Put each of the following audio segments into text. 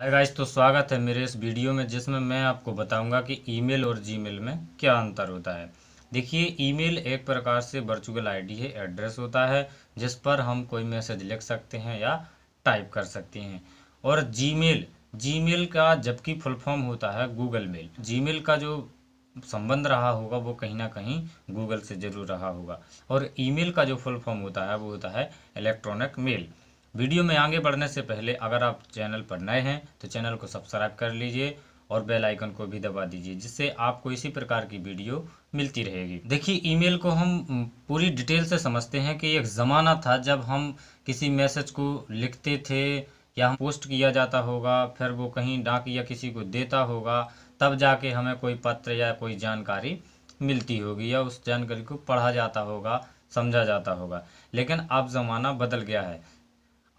Hi guys, तो स्वागत है मेरे इस वीडियो में जिसमें मैं आपको बताऊंगा कि ईमेल और जीमेल में क्या अंतर होता है। देखिए, ईमेल एक प्रकार से वर्चुअल आईडी है, एड्रेस होता है जिस पर हम कोई मैसेज लिख सकते हैं या टाइप कर सकते हैं। और जीमेल जीमेल का जबकि फुल फॉर्म होता है गूगल मेल। जीमेल का जो संबंध रहा होगा वो कहीं ना कहीं गूगल से जरूर रहा होगा। और ईमेल का जो फुल फॉर्म होता है वो होता है इलेक्ट्रॉनिक मेल। वीडियो में आगे बढ़ने से पहले अगर आप चैनल पर नए हैं तो चैनल को सब्सक्राइब कर लीजिए और बेल आइकन को भी दबा दीजिए, जिससे आपको इसी प्रकार की वीडियो मिलती रहेगी। देखिए, ईमेल को हम पूरी डिटेल से समझते हैं कि एक ज़माना था जब हम किसी मैसेज को लिखते थे या हम पोस्ट किया जाता होगा, फिर वो कहीं डाक या किसी को देता होगा, तब जाके हमें कोई पत्र या कोई जानकारी मिलती होगी या उस जानकारी को पढ़ा जाता होगा, समझा जाता होगा। लेकिन अब ज़माना बदल गया है।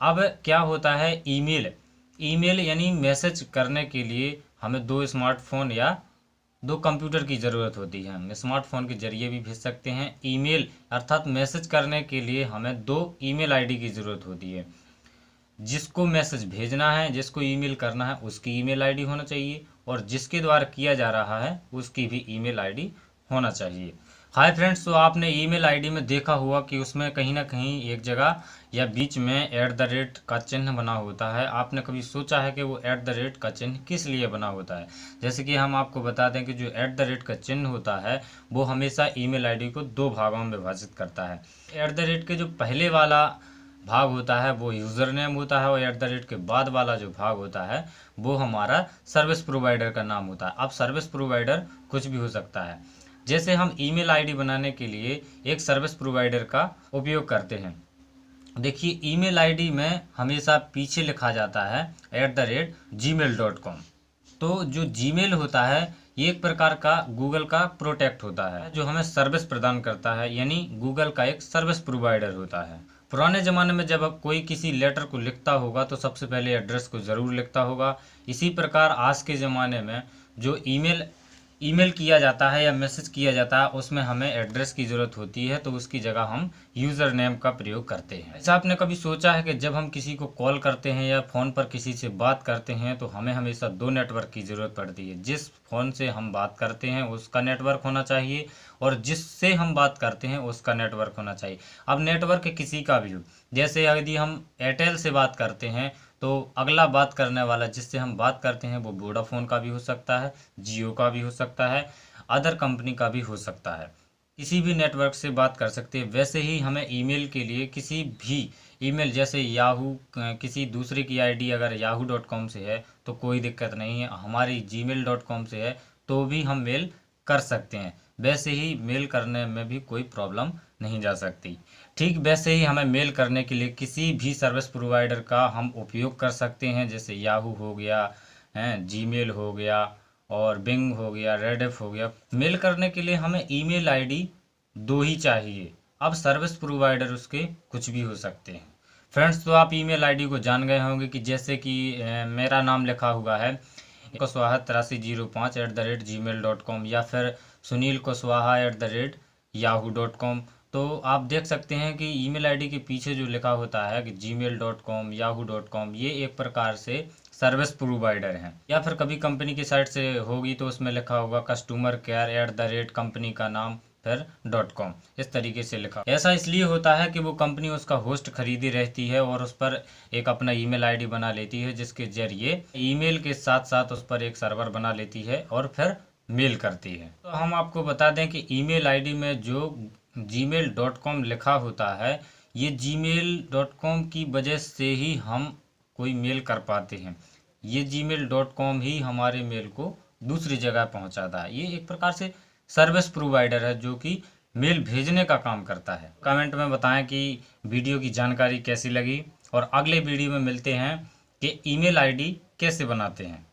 अब क्या होता है, ईमेल ईमेल यानी मैसेज करने के लिए हमें दो स्मार्टफोन या दो कंप्यूटर की ज़रूरत होती है। हम स्मार्टफोन के जरिए भी भेज सकते हैं। ईमेल अर्थात मैसेज करने के लिए हमें दो ईमेल आईडी की ज़रूरत होती है। जिसको मैसेज भेजना है, जिसको ईमेल करना है, उसकी ईमेल आईडी होना चाहिए और जिसके द्वारा किया जा रहा है उसकी भी ईमेल आईडी होना चाहिए। हाय फ्रेंड्स, तो आपने ईमेल आईडी में देखा हुआ कि उसमें कहीं ना कहीं एक जगह या बीच में @ का चिन्ह बना होता है। आपने कभी सोचा है कि वो @ का चिन्ह किस लिए बना होता है? जैसे कि हम आपको बता दें कि जो @ का चिन्ह होता है वो हमेशा ईमेल आईडी को दो भागों में विभाजित करता है। @ के जो पहले वाला भाग होता है वो यूज़र नेम होता है और @ के बाद वाला जो भाग होता है वो हमारा सर्विस प्रोवाइडर का नाम होता है। अब सर्विस प्रोवाइडर कुछ भी हो सकता है। जैसे हम ईमेल आईडी बनाने के लिए एक सर्विस प्रोवाइडर का उपयोग करते हैं। देखिए, ईमेल आईडी में हमेशा पीछे लिखा जाता है @gmail.com। तो जो जीमेल होता है ये एक प्रकार का गूगल का प्रोटेक्ट होता है जो हमें सर्विस प्रदान करता है, यानी गूगल का एक सर्विस प्रोवाइडर होता है। पुराने ज़माने में जब कोई किसी लेटर को लिखता होगा तो सबसे पहले एड्रेस को ज़रूर लिखता होगा। इसी प्रकार आज के ज़माने में जो ईमेल किया जाता है या मैसेज किया जाता है उसमें हमें एड्रेस की ज़रूरत होती है, तो उसकी जगह हम यूज़र नेम का प्रयोग करते हैं। ऐसा आपने कभी सोचा है कि जब हम किसी को कॉल करते हैं या फ़ोन पर किसी से बात करते हैं तो हमें हमेशा दो नेटवर्क की ज़रूरत पड़ती है। जिस फ़ोन से हम बात करते हैं उसका नेटवर्क होना चाहिए और जिससे हम बात करते हैं उसका नेटवर्क होना चाहिए। अब नेटवर्क किसी का भी हो, जैसे यदि हम एयरटेल से बात करते हैं तो अगला बात करने वाला जिससे हम बात करते हैं वो वोडाफोन का भी हो सकता है, जियो का भी हो सकता है, अदर कंपनी का भी हो सकता है। किसी भी नेटवर्क से बात कर सकते हैं। वैसे ही हमें ईमेल के लिए किसी भी ईमेल जैसे याहू, किसी दूसरे की आईडी अगर yahoo.com से है तो कोई दिक्कत नहीं है, हमारी gmail.com से है तो भी हम मेल कर सकते हैं। वैसे ही मेल करने में भी कोई प्रॉब्लम नहीं जा सकती। ठीक वैसे ही हमें मेल करने के लिए किसी भी सर्विस प्रोवाइडर का हम उपयोग कर सकते हैं, जैसे याहू हो गया, जीमेल हो गया और बिंग हो गया, रेडिफ हो गया। मेल करने के लिए हमें ईमेल आईडी दो ही चाहिए। अब सर्विस प्रोवाइडर उसके कुछ भी हो सकते हैं। फ्रेंड्स, तो आप ईमेल आईडी को जान गए होंगे कि जैसे कि मेरा नाम लिखा हुआ है कुशवाहा 8305 @gmail.com या फिर सुनील कुशवाहा @yahoo.com। तो आप देख सकते हैं कि ईमेल आईडी के पीछे जो लिखा होता है कि gmail.com, yahoo.com, ये एक प्रकार से सर्विस प्रोवाइडर हैं। या फिर कभी कंपनी की साइट से होगी तो उसमें लिखा होगा कस्टमर केयर कंपनी का नाम फिर .com, इस तरीके से लिखा। ऐसा इसलिए होता है कि वो कंपनी उसका होस्ट खरीदी रहती है और उस पर एक अपना ईमेल आईडी बना लेती है, जिसके जरिए ईमेल के साथ साथ उस पर एक सर्वर बना लेती है और फिर मेल करती है। तो हम आपको बता दें कि ईमेल आईडी में जो gmail.com लिखा होता है, ये gmail.com की वजह से ही हम कोई मेल कर पाते हैं। ये gmail.com ही हमारे मेल को दूसरी जगह पहुंचाता है। ये एक प्रकार से सर्विस प्रोवाइडर है जो कि मेल भेजने का काम करता है। कमेंट में बताएं कि वीडियो की जानकारी कैसी लगी और अगले वीडियो में मिलते हैं कि ईमेल आईडी कैसे बनाते हैं।